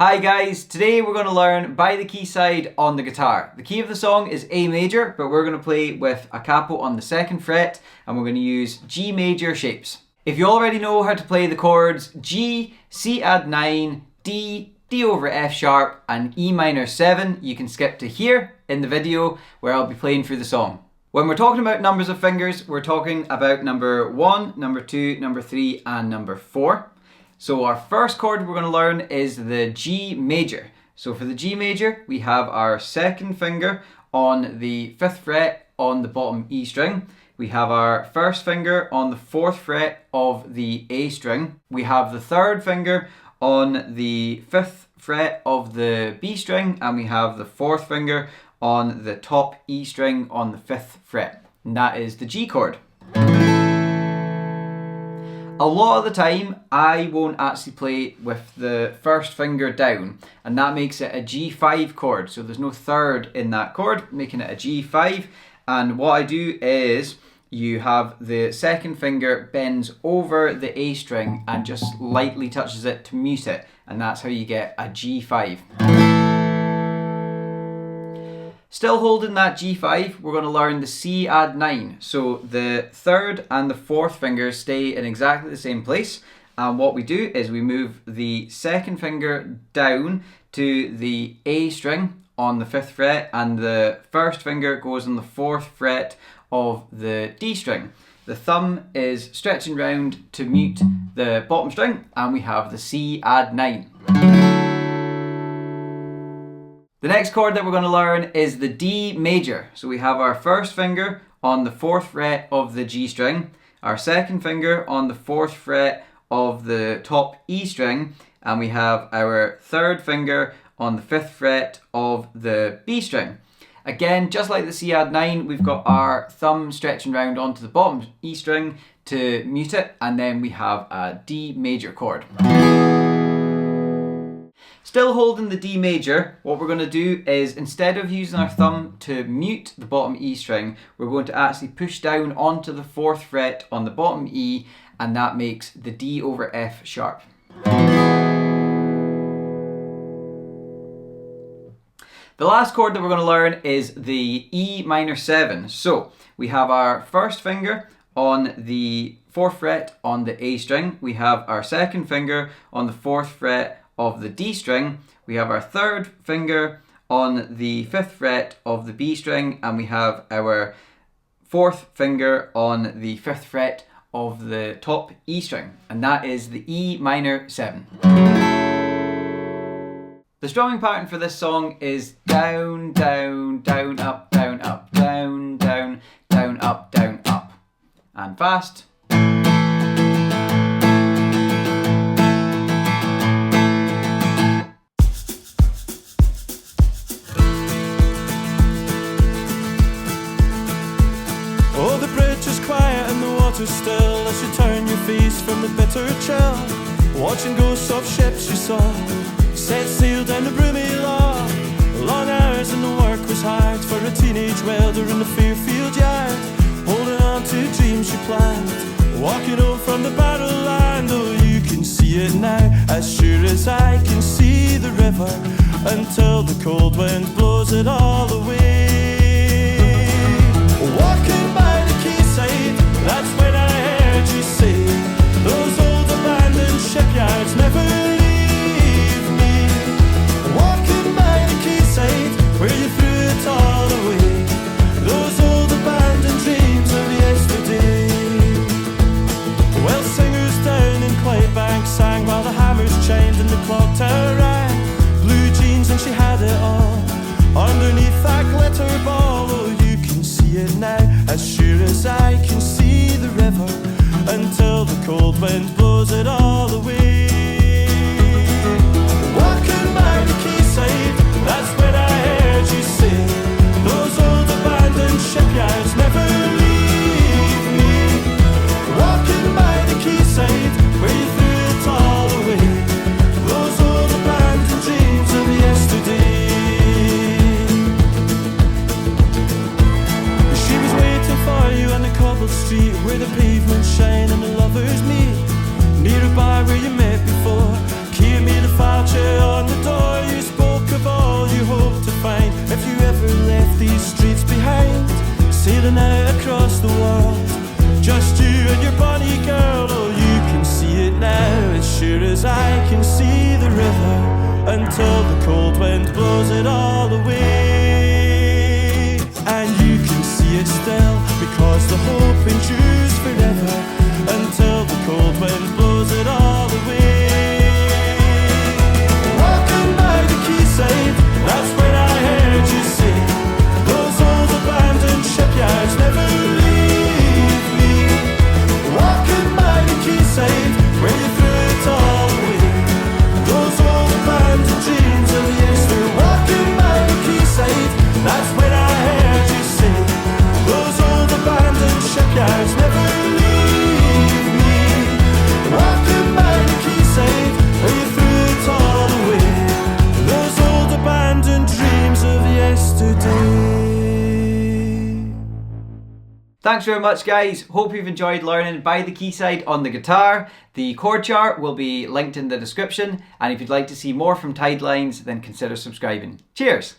Hi guys, today we're going to learn By the Quayside on the guitar. The key of the song is A major, but we're going to play with a capo on the 2nd fret and we're going to use G major shapes. If you already know how to play the chords G, C add 9, D, D over F sharp and E minor 7, you can skip to here in the video where I'll be playing through the song. When we're talking about numbers of fingers, we're talking about number 1, number 2, number 3 and number 4. So our first chord we're going to learn is the G major. So for the G major, we have our 2nd finger on the 5th fret on the bottom E string. We have our 1st finger on the 4th fret of the A string. We have the 3rd finger on the 5th fret of the B string, and we have the 4th finger on the top E string on the 5th fret. And that is the G chord. A lot of the time, I won't actually play with the 1st finger down, and that makes it a G5 chord. So there's no 3rd in that chord, making it a G5. And what I do is you have the 2nd finger bends over the A string and just lightly touches it to mute it. And that's how you get a G5. Still holding that G5, we're going to learn the C add 9. So the 3rd and the 4th fingers stay in exactly the same place. And what we do is we move the 2nd finger down to the A string on the 5th fret, and the 1st finger goes on the 4th fret of the D string. The thumb is stretching round to mute the bottom string, and we have the C add 9. The next chord that we're going to learn is the D major. So we have our 1st finger on the 4th fret of the G string, our 2nd finger on the 4th fret of the top E string, and we have our 3rd finger on the 5th fret of the B string. Again, just like the C add 9, we've got our thumb stretching round onto the bottom E string to mute it, and then we have a D major chord. Still holding the D major, what we're going to do is, instead of using our thumb to mute the bottom E string, we're going to actually push down onto the 4th fret on the bottom E, and that makes the D over F sharp. The last chord that we're going to learn is the E minor 7. So we have our 1st finger on the 4th fret on the A string, we have our 2nd finger on the 4th fret of the D string, we have our 3rd finger on the 5th fret of the B string, and we have our 4th finger on the 5th fret of the top E string, and that is the E minor 7. The strumming pattern for this song is down, down, down, up, down, up, down, down, down, up, down, up, and fast. Oh, the bridge is quiet and the water's still as you turn your face from the bitter chill. Watching ghosts of ships you saw set sail down the broomy loch. Long hours and the work was hard for a teenage welder in the Fairfield yard, holding on to dreams she planned, walking home from the battle line. Oh, you can see it now, as sure as I can see the river, until the cold wind blows it all away. Walking by the quayside, that's when I heard you say, those old abandoned shipyards never leave me. Walking by the quayside, where you threw it all away, those old abandoned dreams of yesterday. Well, singers down in Clydebank sang while the hammers chimed and the clock tower rang. Blue jeans and she had it all underneath that until the cold wind blows it all away. And you can see it still, because the hope endures forever, until the cold wind blows it all away. Walking by the quayside, that's when I heard you say, those old abandoned shipyards never leave me. Walking by the quayside, where you threw it all away, those old abandoned dreams of yesterday. Walking by the quayside, that's when I heard you say, those old abandoned shipyards never leave me. Walking by the quayside, where you threw it all away, those old abandoned dreams of yesterday. Thanks very much, guys. Hope you've enjoyed learning By the Quayside on the guitar. The chord chart will be linked in the description, and if you'd like to see more from Tidelines, then consider subscribing. Cheers!